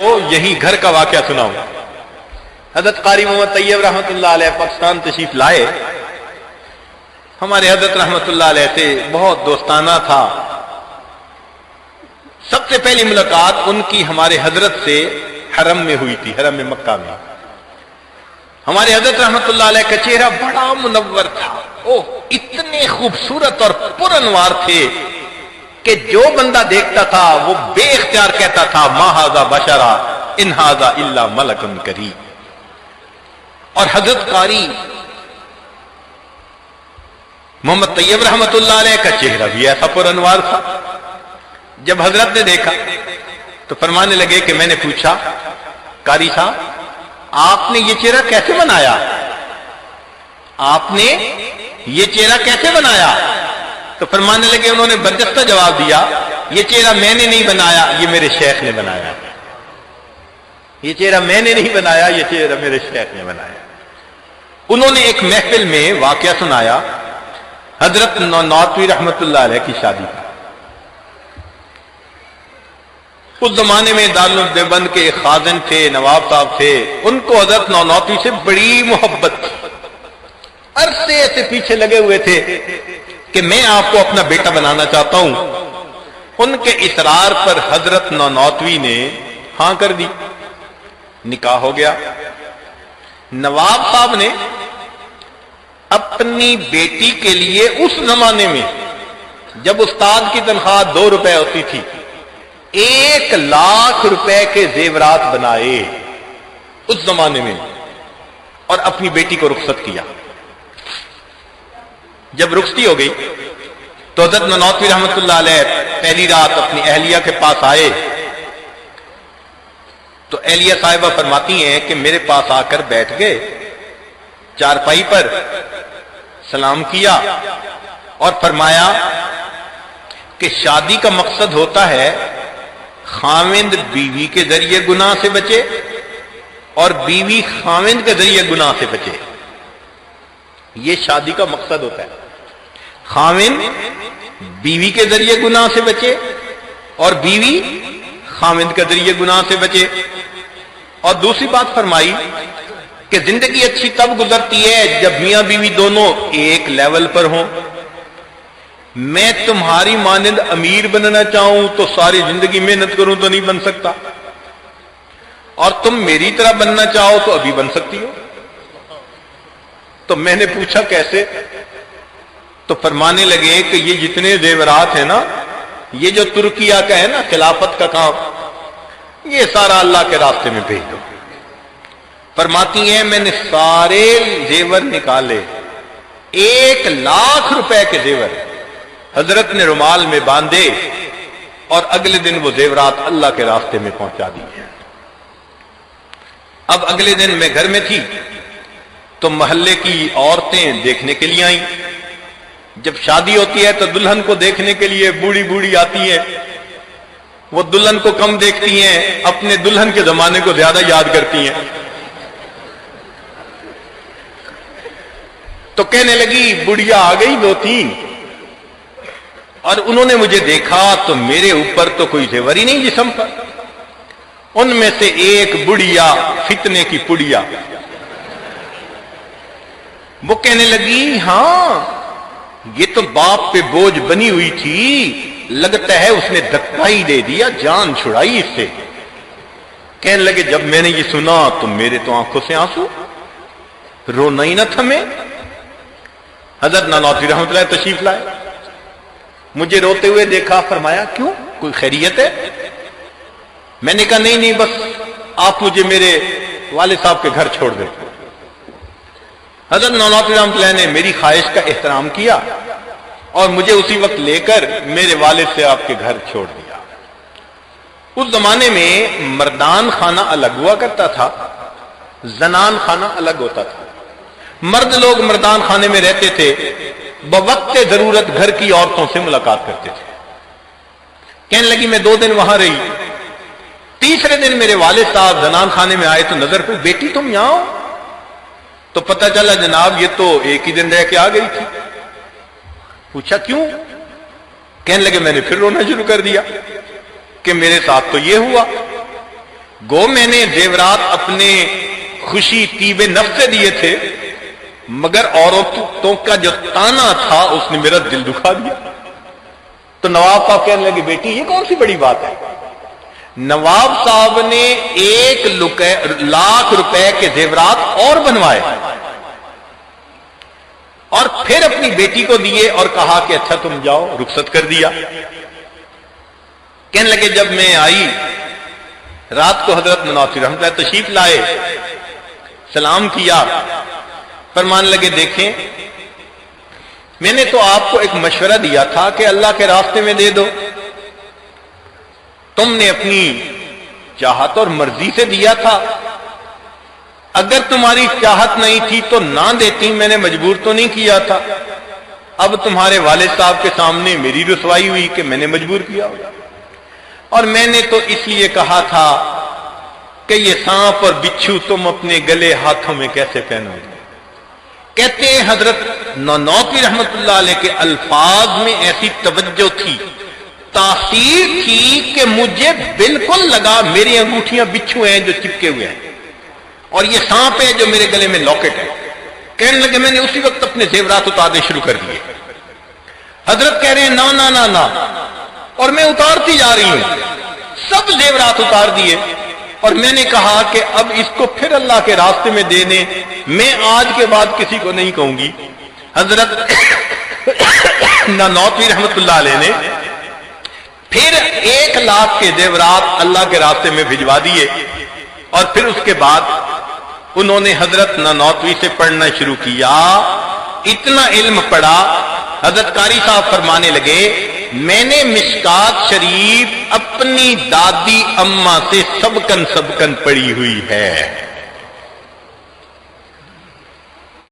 تو یہی گھر کا واقعہ سناؤں. حضرت قاری محمد طیب رحمۃ اللہ علیہ پاکستان تشریف لائے. ہمارے حضرت رحمۃ اللہ علیہ سے بہت دوستانہ تھا. سب سے پہلی ملاقات ان کی ہمارے حضرت سے حرم میں ہوئی تھی، حرم میں مکہ میں. ہمارے حضرت رحمۃ اللہ علیہ کا چہرہ بڑا منور تھا. اتنے خوبصورت اور پر انوار تھے کہ جو بندہ دیکھتا تھا وہ بے اختیار کہتا تھا ما ھذا بشرا ان ھذا الا ملک کریم. اور حضرت قاری محمد طیب رحمۃ اللہ علیہ کا چہرہ بھی ایسا پر انوار تھا. جب حضرت نے دیکھا تو فرمانے لگے کہ میں نے پوچھا قاری صاحب آپ نے یہ چہرہ کیسے بنایا؟ آپ نے یہ چہرہ کیسے بنایا؟ تو فرمانے لگے، انہوں نے برجستہ جواب دیا، یہ چہرہ میں نے نہیں بنایا، یہ میرے شیخ نے بنایا. یہ چہرہ میں نے نہیں بنایا، یہ چہرہ میرے شیخ نے بنایا. انہوں نے ایک محفل میں واقعہ سنایا حضرت نانوتوی رحمۃ اللہ علیہ کی شادی کا. اس زمانے میں دارالعلوم دیوبند کے ایک خازن تھے، نواب صاحب تھے. ان کو حضرت نانوتوی سے بڑی محبت تھی. عرصے سے پیچھے لگے ہوئے تھے کہ میں آپ کو اپنا بیٹا بنانا چاہتا ہوں. ان کے اصرار پر حضرت نانوتوی نے ہاں کر دی، نکاح ہو گیا. نواب صاحب نے اپنی بیٹی کے لیے اس زمانے میں جب استاد کی تنخواہ 2 روپے ہوتی تھی 1 لاکھ روپے کے زیورات بنائے اس زمانے میں، اور اپنی بیٹی کو رخصت کیا. جب رخصتی ہو گئی تو حضرت نانوتوی رحمۃ اللہ علیہ پہلی رات اپنی اہلیہ کے پاس آئے تو اہلیہ صاحبہ فرماتی ہیں کہ میرے پاس آ کر بیٹھ گئے، چارپائی پر سلام کیا اور فرمایا کہ شادی کا مقصد ہوتا ہے خاوند بیوی کے ذریعے گناہ سے بچے اور بیوی خاوند کے ذریعے گناہ سے بچے. یہ شادی کا مقصد ہوتا ہے، خاوند بیوی کے ذریعے گناہ سے بچے اور بیوی خاوند کے ذریعے گناہ سے بچے. اور دوسری بات فرمائی کہ زندگی اچھی تب گزرتی ہے جب میاں بیوی دونوں ایک لیول پر ہوں. میں تمہاری مانند امیر بننا چاہوں تو ساری زندگی محنت کروں تو نہیں بن سکتا، اور تم میری طرح بننا چاہو تو ابھی بن سکتی ہو. تو میں نے پوچھا کیسے؟ تو فرمانے لگے کہ یہ جتنے زیورات ہیں نا، یہ جو ترکیہ کا ہے نا خلافت کا کام، یہ سارا اللہ کے راستے میں بھیج دو. فرماتی ہیں میں نے سارے زیور نکالے، 1 لاکھ روپے کے زیور حضرت نے رومال میں باندھے اور اگلے دن وہ زیورات اللہ کے راستے میں پہنچا دیے. اب اگلے دن میں گھر میں تھی تو محلے کی عورتیں دیکھنے کے لیے آئیں. جب شادی ہوتی ہے تو دلہن کو دیکھنے کے لیے بوڑھی بوڑھی آتی ہیں. وہ دلہن کو کم دیکھتی ہیں، اپنے دلہن کے زمانے کو زیادہ یاد کرتی ہیں. تو کہنے لگی بڑھیا آ گئی 2-3، اور انہوں نے مجھے دیکھا تو میرے اوپر تو کوئی زیور ہی نہیں جسم پر. ان میں سے ایک بڑھیا فتنے کی پڑیا، وہ کہنے لگی ہاں یہ تو باپ پہ بوجھ بنی ہوئی تھی، لگتا ہے اس نے دھکا ہی دے دیا، جان چھڑائی اس سے. کہنے لگے جب میں نے یہ سنا تو میرے تو آنکھوں سے آنسو، رونا ہی نہ تھمے. حضرت نانوتوی رحمۃ اللہ تشریف لائے، مجھے روتے ہوئے دیکھا. فرمایا کیوں، کوئی خیریت ہے؟ میں نے کہا نہیں بس آپ مجھے میرے والد صاحب کے گھر چھوڑ دیں. حضرت نانوتوی رحمۃ اللہ نے میری خواہش کا احترام کیا اور مجھے اسی وقت لے کر میرے والد سے آپ کے گھر چھوڑ دیا. اس زمانے میں مردان خانہ الگ ہوا کرتا تھا، زنان خانہ الگ ہوتا تھا. مرد لوگ مردان خانے میں رہتے تھے، بوقت ضرورت گھر کی عورتوں سے ملاقات کرتے تھے. کہنے لگی میں 2 دن وہاں رہی. تیسرے دن میرے والد صاحب زنان خانے میں آئے تو نظر پہ بیٹی تم یہاں ہو؟ تو پتہ چلا جناب یہ تو ایک ہی دن رہ کے آ گئی تھی. پوچھا کیوں؟ کہنے لگے میں نے پھر رونا شروع کر دیا کہ میرے ساتھ تو یہ ہوا. گو میں نے زیورات اپنے خوشی طیب نفس سے دیے تھے، مگر عورتوں کا جو تانا تھا اس نے میرا دل دکھا دیا۔ تو نواب صاحب کہنے لگے بیٹی یہ کون سی بڑی بات ہے؟ نواب صاحب نے 1,00,000 روپے کے زیورات اور بنوائے اور پھر اپنی بیٹی کو دیے اور کہا کہ اچھا تم جاؤ، رخصت کر دیا۔ کہنے لگے جب میں آئی رات کو حضرت مناصر رحمۃ اللہ تشریف لائے، سلام کیا، فرمانے لگے دیکھیں میں نے تو آپ کو ایک مشورہ دیا تھا کہ اللہ کے راستے میں دے دو، تم نے اپنی چاہت اور مرضی سے دیا تھا، اگر تمہاری چاہت نہیں تھی تو نہ دیتی، میں نے مجبور تو نہیں کیا تھا، اب تمہارے والد صاحب کے سامنے میری رسوائی ہوئی کہ میں نے مجبور کیا ہوگا، اور میں نے تو اس لیے کہا تھا کہ یہ سانپ اور بچھو تم اپنے گلے ہاتھوں میں کیسے پہنو گے۔ کہتے ہیں حضرت نانوتوی رحمت اللہ علیہ کے الفاظ میں ایسی توجہ تھی، تاثیر تھی کہ مجھے بالکل لگا میری انگوٹھیاں بچھو ہیں جو چپکے ہوئے ہیں اور یہ سانپ ہے جو میرے گلے میں لاکٹ ہے۔ کہنے لگے میں نے اسی وقت اپنے زیورات اتارنے شروع کر دیے۔ حضرت کہہ رہے ہیں نا نا نا نا، اور میں اتارتی جا رہی ہوں، سب زیورات اتار دیے، اور میں نے کہا کہ اب اس کو پھر اللہ کے راستے میں دے دیں، میں آج کے بعد کسی کو نہیں کہوں گی۔ حضرت نانوتوی رحمت اللہ علیہ نے پھر 1,00,000 کے زیورات اللہ کے راستے میں بھجوا دیے، اور پھر اس کے بعد انہوں نے حضرت نانوتوی سے پڑھنا شروع کیا، اتنا علم پڑھا، حضرت قاری صاحب فرمانے لگے میں نے مشکات شریف اپنی دادی اماں سے سبکن پڑھی ہوئی ہے۔